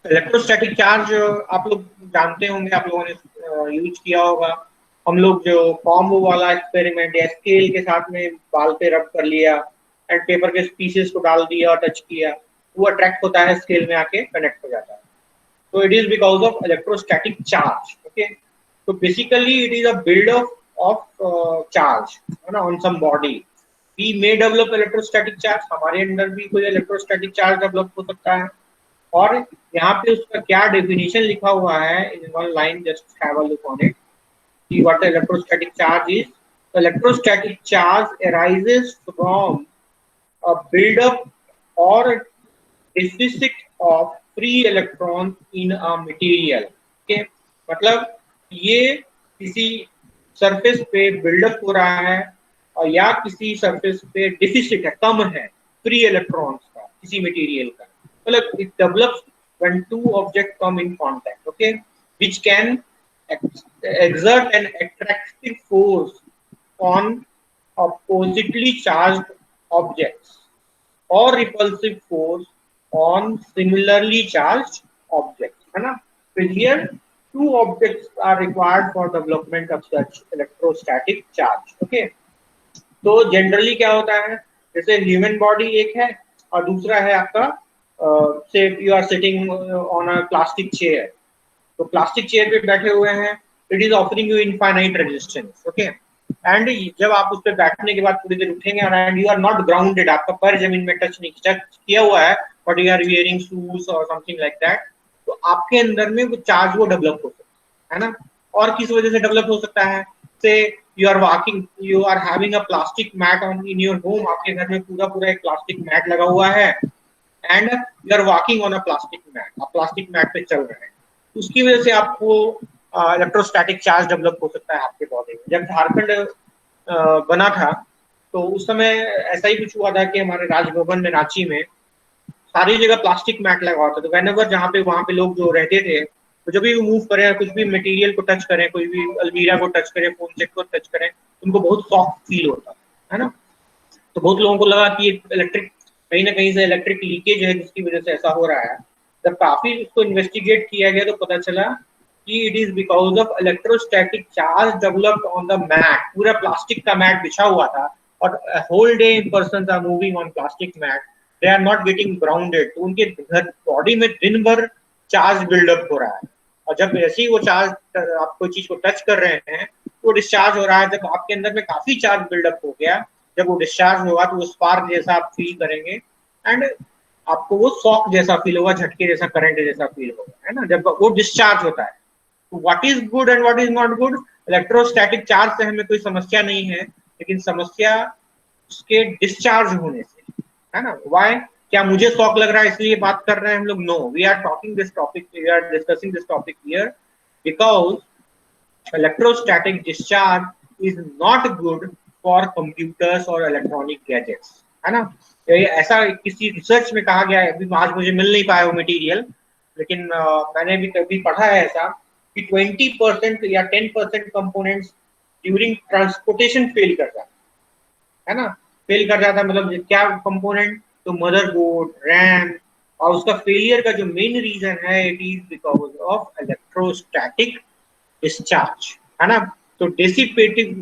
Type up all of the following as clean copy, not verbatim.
Electrostatic charge आप लोग जानते होंगे, आप लोगों ने यूज किया होगा। हम लोग जो कॉम्ब वाला एक्सपेरिमेंट या स्केल के साथ में बाल पे रब कर लिया एंड पेपर के पीसेस को डाल दिया और टच किया, वो अट्रैक्ट होता है, स्केल में आके कनेक्ट हो जाता है। So it is because of electrostatic charge. Okay, so basically it is a build of charge, है ना, on some body. We may develop electrostatic charge, हमारे अंदर भी कोई electrostatic charge develop हो सकता है। और यहाँ पे उसका क्या definition लिखा हुआ है in one line, just have a look on it. See what the electrostatic charge is. The electrostatic charge arises from a build up or deficit of free electrons in a material. okay? मतलब ये किसी surface पे buildup हो रहा है और या किसी सरफेस पे डिफिसिट है, कम है फ्री इलेक्ट्रॉन्स का किसी मटेरियल का। मतलब it develops when two object come in contact, okay, which can exert an attractive force on oppositely charged objects or repulsive force on similarly charged objects, है ना। So here two objects are required for development of such electrostatic charge. Okay, तो generally क्या होता है, जैसे human body एक है और दूसरा है आपका say you are sitting on a plastic chair. तो प्लास्टिक चेयर पे बैठे हुए हैं, it is offering you infinite resistance, okay. And जब आप उस पर बैठने के बाद पूरी देर उठेंगे and you are not grounded, आपका पैर जमीन में टच नहीं किया हुआ है, but you are wearing shoes और समथिंग लाइक दैट, तो आपके अंदर में वो चार्ज वो डेवलप हो सकता है ना। और किस वजह से डेवलप हो सकता है, say you are walking, you are having a plastic mat on in your home, आपके घर में पूरा पूरा एक प्लास्टिक मैट लगा हुआ है and you are walking on a plastic mat, आप प्लास्टिक मैट पे चल रहे हैं, उसकी वजह से आपको इलेक्ट्रोस्टैटिक चार्ज डेवलप हो सकता है आपके बॉडी में। जब झारखंड बना था तो उस समय ऐसा ही कुछ हुआ था कि हमारे राजभवन में रांची में सारी जगह प्लास्टिक मैट लगा हुआ था। तो व्हेनेवर जहाँ पे वहाँ पे लोग जो रहते थे, तो जब भी वो मूव करें, कुछ भी मटेरियल को टच करें, कोई भी अलमीरा को टच करें, फोन सेट को टच करें, उनको बहुत सॉफ्ट फील होता है ना। तो बहुत लोगों को लगा कि इलेक्ट्रिक कहीं ना कहीं से इलेक्ट्रिक लीकेज है जिसकी वजह से ऐसा हो रहा है। जब काफी उसको इन्वेस्टिगेट किया गया तो पता चला कि it is because of electrostatic charge developed on the mat. पूरा प्लास्टिक का मैट बिछा हुआ था और whole day person are moving on plastic mat, they are not getting grounded, तो उनके बॉडी में दिन भर चार्ज बिल्डअप हो रहा है। और जब ऐसे ही वो चार्ज आप कोई चीज को टच कर रहे हैं तो डिस्चार्ज हो रहा है। जब आपके अंदर में काफी चार्ज बिल्डअप हो गया, जब वो डिस्चार्ज होगा तो वो स्पार्क जैसा आप फील करेंगे एंड आपको वो शॉक जैसा फील होगा, झटके जैसा, करंट जैसा फील होगा, है ना, जब वो डिस्चार्ज होता है। तो what is good and what is not good, electrostatic charge से हमें कोई समस्या नहीं है, लेकिन समस्या उसके डिस्चार्ज होने से, है ना। व्हाई, क्या मुझे शॉक लग रहा है इसलिए बात कर रहे हैं हम लोग? No, we are talking this topic, we are discussing this topic here because electrostatic discharge is not good for computers or electronic gadgets, है ना। ये ऐसा किसी रिसर्च में कहा गया है, अभी आज मुझे मिल नहीं पाया वो मटेरियल, लेकिन मैंने भी कभी पढ़ा है ऐसा कि 20% या 10% कंपोनेंट्स ड्यूरिंग ट्रांसपोर्टेशन फेल कर जाता है ना। फेल कर जाता है मतलब क्या कंपोनेंट, तो मदरबोर्ड, रैम, और उसका फेलियर का जो मेन रीजन है it is because of electrostatic discharge, है ना। तो डिसिपेटिव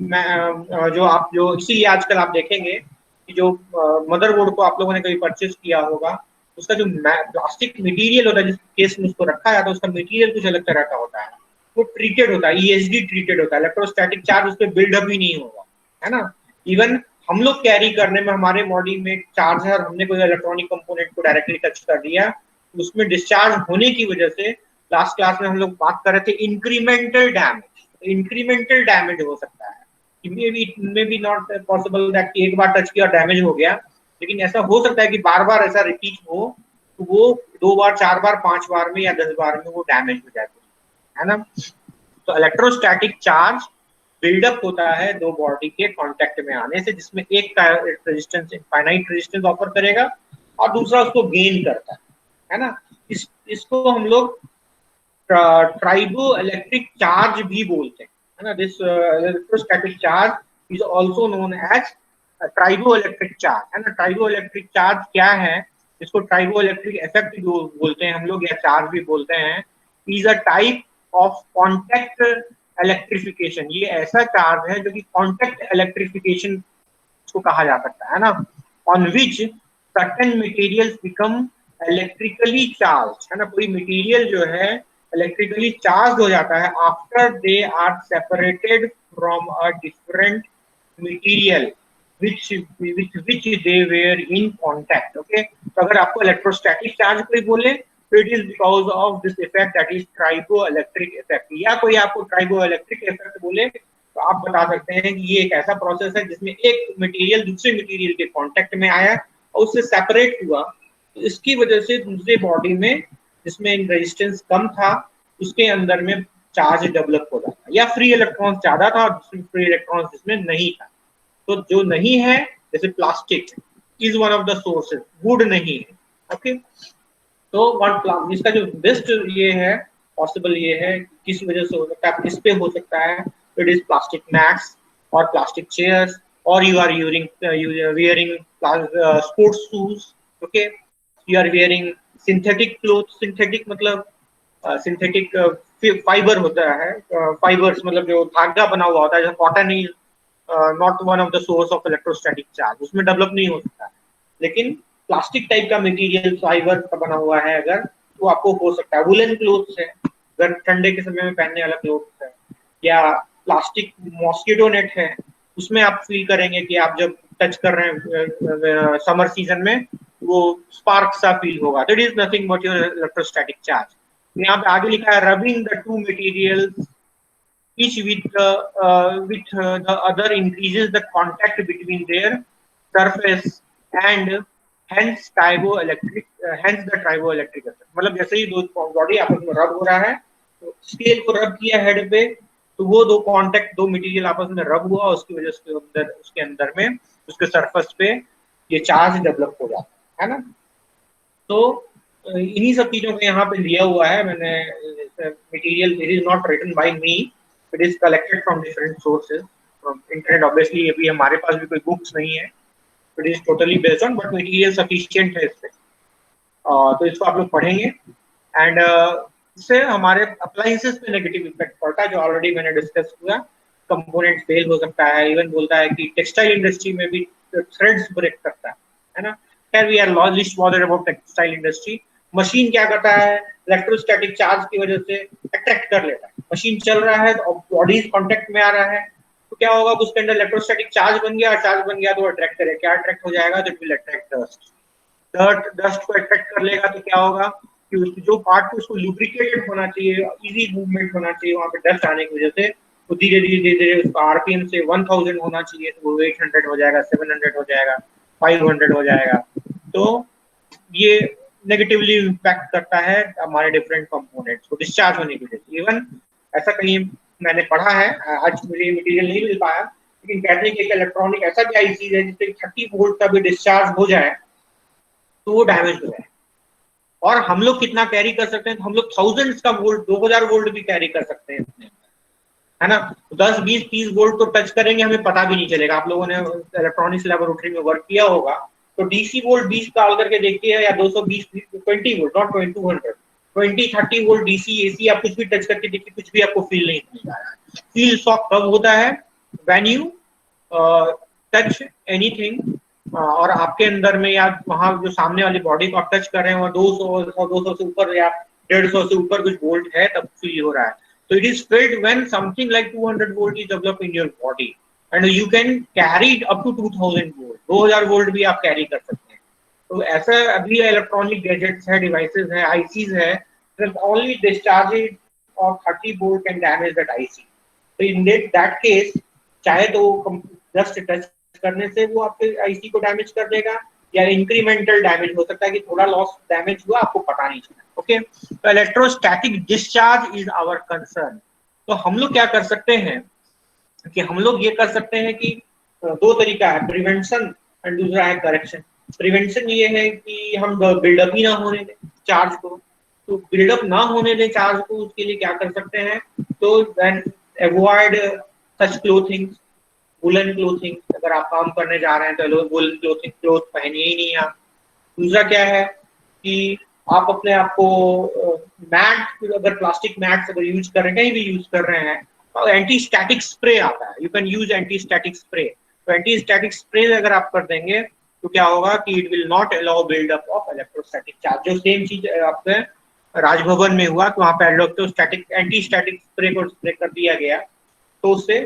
जो आप जो इसीलिए आजकल आप देखेंगे कि जो मदरबोर्ड को आप लोगों ने कभी परचेज किया होगा, उसका जो प्लास्टिक मटेरियल होता है जिस केस में उसको रखा जाता है, उसका मटेरियल कुछ अलग तरह का होता है, वो ट्रीटेड होता है, ईएसडी ट्रीटेड होता है, इलेक्ट्रोस्टैटिक चार्ज उस पर बिल्डअप ही नहीं होगा, है ना। इवन हम लोग कैरी करने में हमारे बॉडी में चार्जर, हमने कोई इलेक्ट्रॉनिक कंपोनेंट को डायरेक्टली टच कर दिया, उसमें डिस्चार्ज होने की वजह से, लास्ट क्लास में हम लोग बात कर रहे थे इंक्रीमेंटल डैमेज, इंक्रीमेंटल डैमेज हो सकता है। It may be not possible that एक बार टच किया डैमेज हो गया, लेकिन ऐसा हो सकता है कि बार बार ऐसा रिपीट हो, तो वो 2 बार, 4 बार, 5 बार में या 10 बार में वो डैमेज हो जाती है ना। तो इलेक्ट्रोस्टैटिक चार्ज बिल्डअप होता है दो बॉडी के कांटेक्ट में आने से, जिसमें एक का रेजिस्टेंस इनफाइनाइट रेजिस्टेंस ऑफर करेगा और दूसरा उसको गेन करता है ना। इसको हम लोग ट्राइबो इलेक्ट्रिक चार्ज भी बोलते हैं, है ना। This electrostatic charge is also known as triboelectric charge, है ना। ट्राइबो इलेक्ट्रिक चार्ज क्या है, इसको ट्राइबो इलेक्ट्रिक इफेक्ट बोलते हैं हम लोग, या चार्ज भी बोलते हैं, is a type of contact electrification. ये ऐसा चार्ज है जो कि कॉन्टैक्ट इलेक्ट्रिफिकेशन इसको कहा जा सकता है ना, on which certain materials become electrically charge, है ना, कोई मटेरियल जो है इलेक्ट्रिकली चार्ज हो जाता है after they are separated from a different material which they were in contact. Okay, तो अगर आपको इलेक्ट्रोस्टैटिक चार्ज कोई बोले तो it is because of this effect that is triboelectric effect, या कोई आपको ट्राइबोइलेक्ट्रिक इफेक्ट बोले तो आप बता सकते हैं कि ये एक ऐसा प्रोसेस है जिसमें एक मटेरियल दूसरे मटेरियल के कांटेक्ट में आया और उससे सेपरेट हुआ, तो इसकी वजह से दूसरे बॉडी में जिसमें रेजिस्टेंस कम था उसके अंदर में चार्ज डेवलप हो जाता, या फ्री इलेक्ट्रॉन्स ज्यादा था और फ्री इलेक्ट्रॉन्स जिसमें नहीं था। तो जो नहीं है जैसे plastic is one of the sources, would नहीं है। ओके, तो इसका जो बेस्ट ये है पॉसिबल ये है किस वजह से हो सकता है, किस पे हो सकता है, इट इज प्लास्टिक मैट्स और प्लास्टिक चेयर्स, और you are wearing sports shoes. Okay, you are wearing synthetic cloth, synthetic मतलब सिंथेटिक फाइबर होता है, फाइबर्स मतलब जो धागा बना हुआ होता है, जैसे cotton is not one of the source of electrostatic charge, उसमें डेवलप नहीं हो सकता, लेकिन प्लास्टिक टाइप का मटेरियल फाइबर का बना हुआ है अगर, तो आपको हो सकता है। वुलन क्लोथ्स है, अगर ठंडे के समय में पहनने वाला क्लोथ्स है, या प्लास्टिक मॉस्किटो नेट है, उसमें आप फील करेंगे कि आप जब टच कर रहे हैं समर सीजन में वो स्पार्क सा फील होगा, that is nothing but your electrostatic charge. यहाँ पे आगे लिखा है rubbing the two materials each with the other increases the contact between their surface and hence triboelectric hence the triboelectric effect। मतलब जैसे ही दो बॉडी आपस में रब हो रहा है, तो स्केल को रब किया हेड पे, तो वो दो मटेरियल आपस में रब हुआ, उसकी वजह से उसके अंदर में उसके सरफेस पे ये चार्ज डेवलप हो जाता है ना। तो इन्हीं सब चीजों को यहाँ पे लिया हुआ है मैंने, material it is not written by me, it is collected from different sources from internet. Obviously अभी हमारे पास भी कोई बुक्स नहीं है, it is totally based on, but material sufficient है इससे, तो इसको आप लोग पढ़ेंगे। एंड इससे हमारे अप्लायंसेस पे नेगेटिव इफेक्ट पड़ता है, जो ऑलरेडी मैंने डिस्कस किया, कंपोनेंट फेल हो सकता है, इवन बोलता है कि टेक्सटाइल इंडस्ट्री में भी थ्रेड्स ब्रेक करता है ना। खैर we are lost bothered about textile industry. Machine क्या करता है, इलेक्ट्रोस्टैटिक चार्ज की वजह से अट्रैक्ट कर लेता है, मशीन चल रहा है तो बॉडी कांटेक्ट में आ रहा है, तो क्या होगा, उसके अंदर इलेक्ट्रोस्टैटिक चार्ज बन गया, चार्ज बन गया तो अट्रैक्ट करे, क्या अट्रैक्ट हो जाएगा, तो इट विल अट्रैक्ट डस्ट को अट्रैक्ट कर लेगा, तो क्या होगा कि जो पार्ट को उसको लुब्रिकेटेड होना चाहिए, इजी मूवमेंट होना चाहिए, वहां पे डस्ट आने की वजह से वो धीरे धीरे उसका आरपीएम से 1000 होना चाहिए तो वो 800 हो जाएगा, 700 हो जाएगा, 500 हो जाएगा। तो ये नेगेटिवली इम्पैक्ट करता है हमारे डिफरेंट कंपोनेंट्स को डिस्चार्ज होने की वजह से। इवन ऐसा कहीं मैंने पढ़ा है, आज मुझे मटेरियल नहीं मिल पाया, लेकिन कहते हैं कि एक इलेक्ट्रॉनिक ऐसा क्या चीज है जिससे 30 वोल्ट का भी डिस्चार्ज हो जाए तो वो डैमेज हो जाए। और हम लोग कितना कैरी कर सकते हैं, तो हम लोग थाउजेंड्स का वोल्ट, 2000 वोल्ट भी कैरी कर सकते हैं अपने, है ना। 10 20 30 वोल्ट तो टच करेंगे, हमें पता भी नहीं चलेगा। आप लोगों ने इलेक्ट्रॉनिक्स लेबोरेटरी में वर्क किया होगा तो डीसी वोल्ट 20 डाल करके देखिए, या 220 20 volt, not 200 20 30 volt DC AC आप कुछ भी टच करके देखिए, कुछ भी आपको फील नहीं मिलेगा। फील शॉक कब होता है, व्हेन यू टच एनीथिंग, और आपके अंदर में या वहां जो सामने वाली बॉडी को आप टच कर रहे हैं वो 200 से ऊपर या 150 से ऊपर कुछ वोल्ट है, तब फील हो रहा है। So it is felt when something like 200 volt is developed in your body and you can carry it up to 2000 volt, 2000 volt भी आप कैरी कर सकते हैं। तो ऐसा अभी इलेक्ट्रॉनिक गैजेट्स है, डिवाइसेस है, आईसीज है, only discharge of 30 volt can damage that IC। तो in that case चाहे तो जस्ट टच करने से वो आपके आईसी को डैमेज कर देगा, या इंक्रीमेंटल डैमेज हो सकता है कि थोड़ा लॉस डैमेज हुआ, आपको पता नहीं चला। ओके, तो electrostatic discharge is our concern. तो हम लोग क्या कर सकते हैं कि हम लोग ये कर सकते हैं कि दो तरीका है, प्रिवेंशन एंड दूसरा है करेक्शन। प्रिवेंशन ये है कि हम बिल्डअप ही ना होने दें चार्ज को, तो बिल्डअप ना होने दें चार्ज को, उसके लिए क्या कर सकते हैं, तो then avoid such clothing, woollen clothing. अगर आप काम करने जा रहे हैं तो वुलन क्लोथ पहनिए ही नहीं आप, दूसरा क्या है कि आप अपने आप को मैट, अगर प्लास्टिक मैट्स अगर यूज कर रहे हैं, कहीं भी यूज कर रहे हैं, तो एंटी स्टैटिक स्प्रे आता है, you can use anti static spray. तो एंटी स्टैटिक स्प्रे अगर आप कर देंगे तो क्या होगा कि it will not allow buildup of electrostatic charge. जो सेम चीज आपके राजभवन में हुआ कि वहां पे इलेक्ट्रोस्टैटिक एंटी स्टैटिक स्प्रे को स्प्रे कर दिया गया, तो उससे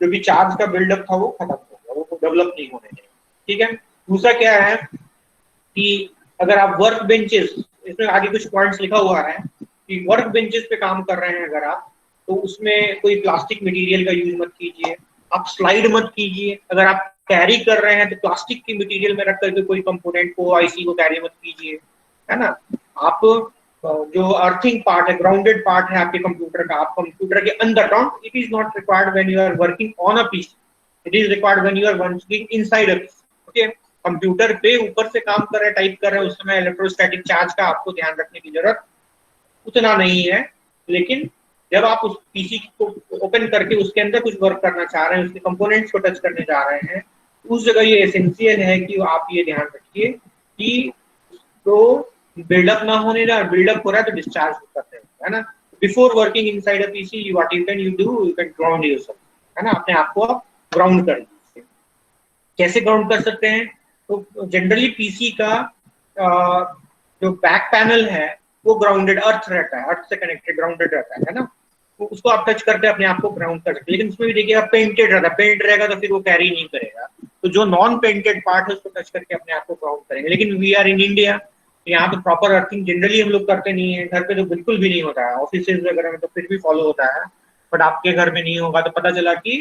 जो भी चार्ज का बिल्डअप था वो खत्म हो गया, वो डेवलप नहीं होने देगा। ठीक है। दूसरा क्या है कि अगर आप वर्क बेंचेस, इसमें आगे कुछ पॉइंट्स लिखा हुआ है कि वर्क बेंचेस पे काम कर रहे हैं अगर आप, तो उसमें कोई प्लास्टिक मटेरियल का यूज मत कीजिए, आप स्लाइड मत कीजिए। अगर आप कैरी कर रहे हैं तो प्लास्टिक की मटेरियल में रख करके कोई कंपोनेंट को, आईसी को कैरी मत कीजिए, है ना। आप जो अर्थिंग पार्ट है, ग्राउंडेड पार्ट है आपके कंप्यूटर का, आप कंप्यूटर के अंदर, don't, it is not required when you are working on a PC, it is required when you are working inside a PC. Okay, computer पे ऊपर से काम कर रहे हैं, टाइप कर रहे हैं, उस समय इलेक्ट्रोस्टैटिक चार्ज का आपको ध्यान रखने की जरूरत उतना नहीं है। लेकिन जब आप उस पीसी को ओपन करके उसके अंदर कुछ वर्क करना चाह रहे हैं, उसके कंपोनेंट्स को टच करने जा रहे हैं, उस जगह ये एसेंशियल है कि आप ये ध्यान रखिए कि तो बिल्डअप ना होने ना, बिल्डअप हो रहा है तो डिस्चार्ज करते हैं, है ना। Before working inside a PC, what you can do, you can ground yourself, है ना, अपने आप को आप ग्राउंड कर लीजिए। कैसे ग्राउंड कर सकते हैं? तो जनरली पीसी का जो बैक पैनल है वो ग्राउंडेड, अर्थ रहता है, अर्थ से कनेक्टेड ग्राउंडेड रहता है ना। तो उसको आप टच करके अपने आप को ग्राउंड कर सकते हैं। लेकिन उसमें भी देखिएगा पेंटेड रहता है, पेंट रहेगा तो फिर वो कैरी नहीं करेगा। तो जो नॉन पेंटेड पार्ट है उसको टच करके अपने आप को ग्राउंड करेंगे। लेकिन वी आर इन इंडिया, यहाँ तो प्रॉपर अर्थिंग जनरली हम लोग करते नहीं है, घर पे तो बिल्कुल भी नहीं होता है, ऑफिस वगैरह में तो फिर भी फॉलो होता है, बट आपके घर में नहीं होगा। तो पता चला कि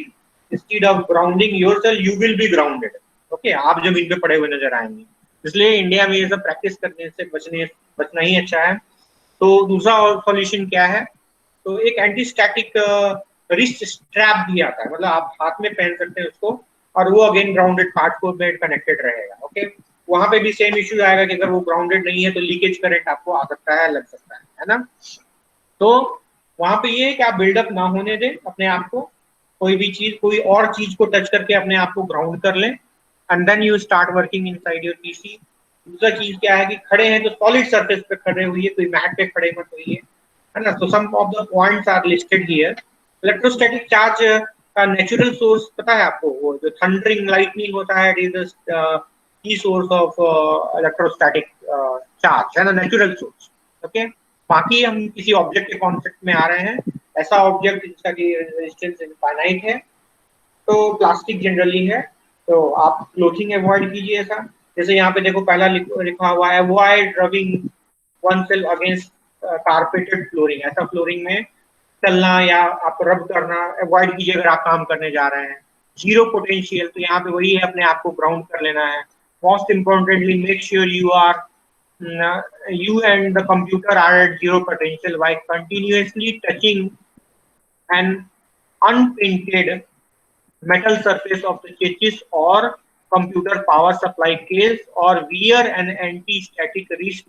instead of grounding yourself you will be grounded. Okay, आप जमीन पे पड़े हुए नजर आएंगे। इसलिए इंडिया में ये सब प्रैक्टिस करने से बचना ही अच्छा है। तो दूसरा सॉल्यूशन क्या है? तो एक एंटी स्टैटिक रिस्ट स्ट्रैप भी आता है, मतलब आप हाथ में पहन सकते हैं उसको, और वो अगेन ग्राउंडेड पार्ट को में कनेक्टेड रहेगा। ओके, वहां पे भी सेम इश्यू आएगा कि अगर वो ग्राउंडेड नहीं है तो लीकेज करंट आपको आ सकता है, लग सकता है ना। तो वहां पे ये है कि आप बिल्डअप ना होने दें अपने आप को, कोई भी चीज, कोई और चीज को टच करके अपने आप को ग्राउंड कर लें, and then you start working inside your PC. दूसरा चीज क्या है कि खड़े हैं तो सॉलिड सरफेस पे खड़े हुई है, कोई मैट पे खड़े मत होइए, है ना। So some of the points are listed here. Electrostatic charge का नेचुरल सोर्स पता है आपको, वो जो थंडरिंग लाइटनिंग होता है, it is the key source of electrostatic charge, है ना, नेचुरल सोर्स। ओके, बाकी हम किसी ऑब्जेक्ट के कॉन्सेप्ट में आ रहे हैं, ऐसा ऑब्जेक्ट जिसका की रेजिस्टेंस इनफाइनाइट है, तो प्लास्टिक जनरली है। तो आप क्लोथिंग अवॉइड कीजिए ऐसा। जैसे यहाँ पे देखो पहला लिखा हुआ है, avoid rubbing oneself against carpeted flooring. ऐसा फ्लोरिंग में चलना या आप रब करना अवॉइड कीजिए अगर आप काम करने जा रहे हैं। जीरो पोटेंशियल, तो यहाँ पे वही है, अपने आप को ग्राउंड कर लेना है। Most importantly make sure you and the computer are at zero potential by continuously touching an unpainted metal surface of the chassis or computer power supply case, or wear an anti-static wrist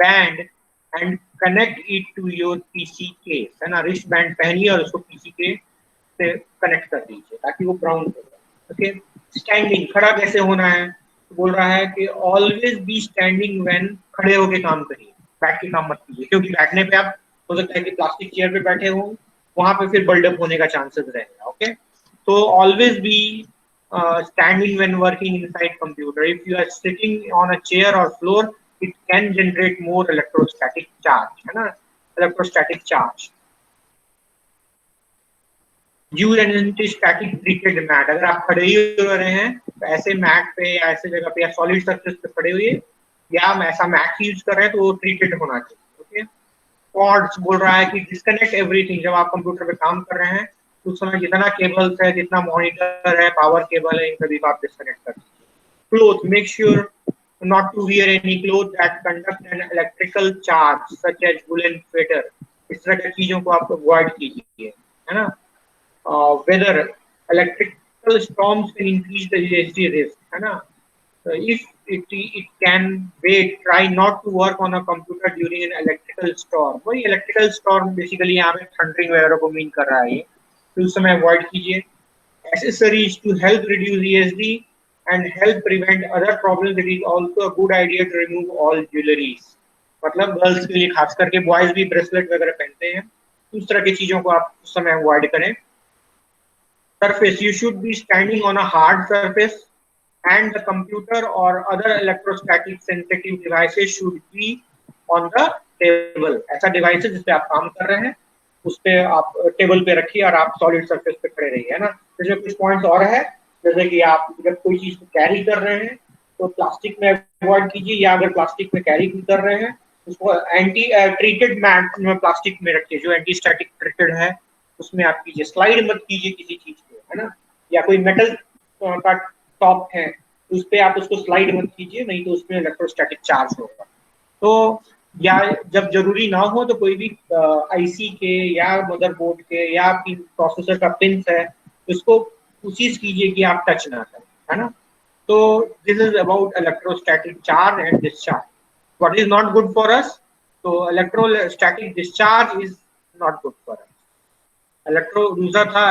band and connect it to your PC case, है ना। Wrist band पहनिए और उसको PC के से connect कर दीजिए ताकि वो ग्राउंड हो जाए। ओके, स्टैंडिंग, खड़ा कैसे होना है? तो बोल रहा है कि ऑलवेज बी स्टैंडिंग व्हेन, खड़े होके काम करिए, बैठ के काम मत कीजिए, क्योंकि बैठने पे आप हो सकता है कि प्लास्टिक चेयर पे बैठे हो, वहां पे फिर बिल्डअप होने का चांसेस रहेगा। ओके, तो always be standing when working inside computer. If you are sitting on a chair or floor, it can generate more electrostatic charge, है ना, electrostatic charge. Use an anti-static treated mat. अगर आप खड़े ही हो रहे हैं तो ऐसे मैट पे या ऐसे जगह पे या सॉलिड सरफेस पे खड़े हुए, या हम ऐसा मैट यूज कर रहे हैं तो वो ट्रीटेड होना चाहिए। ओके, कॉर्ड्स बोल रहा है कि डिस्कनेक्ट एवरीथिंग। जब आप कंप्यूटर पे काम कर रहे हैं उस समय जितना केबल्स है, जितना मॉनिटर है, पावर केबल है, इन सभी को आप डिस्कनेक्ट कर दीजिए। Cloth, make sure not to wear any clothes that conduct an electrical charge such as woolen sweater। इस तरह की चीजों को आप अवॉइड कीजिए, है ना। Weather, electrical storms can increase the ESD risk, है ना। if it can wait, try not to work on a computer during an electrical storm। वही इलेक्ट्रिकल स्टॉर्म बेसिकली यहाँ पे थंडरिंग वगैरह को मीन कर रहा है ये, तो उस समय अवॉइड कीजिए। Accessories to help reduce ESD, and help prevent other problems. It is also a good idea to remove all jewelries. मतलब गर्ल्स के लिए खास करके, बॉयज भी ब्रेसलेट वगैरह पहनते हैं, उस तरह की चीजों को आप उस समय अवॉइड करें. Surface, you should be standing on a hard surface and the computer or other electrostatic sensitive devices should be on the table. ऐसा डिवाइस है जिसपे आप काम कर रहे हैं, उस पे आप टेबल पे रखिए और आप सॉलिड सरफेस पे खड़े रहिए, है ना. इसमें कुछ पॉइंट्स और है, जैसे कि आप जब कोई चीज को कैरी कर रहे हैं तो प्लास्टिक में अवॉइड कीजिए, या अगर प्लास्टिक में कैरी कर रहे हैं उसको एंटी ट्रीटेड मैट में प्लास्टिक में रखिए, जो एंटी स्टैटिक ट्रीटेड है उसमें आप कीजिए. स्लाइड मत कीजिए किसी चीज को, है ना. या कोई मेटल का टॉप है उस पे आप उसको स्लाइड मत कीजिए, नहीं तो उसमें इलेक्ट्रोस्टैटिक चार्ज होगा. तो या जब जरूरी ना हो तो कोई भी आईसी के या मदरबोर्ड के या आपकी प्रोसेसर का पिन है उसको कोशिश कीजिए कि आप टच ना करें, है ना. तो this is about electrostatic charge and discharge. What is not good for us? तो electrostatic discharge is not good for us. दूसरा था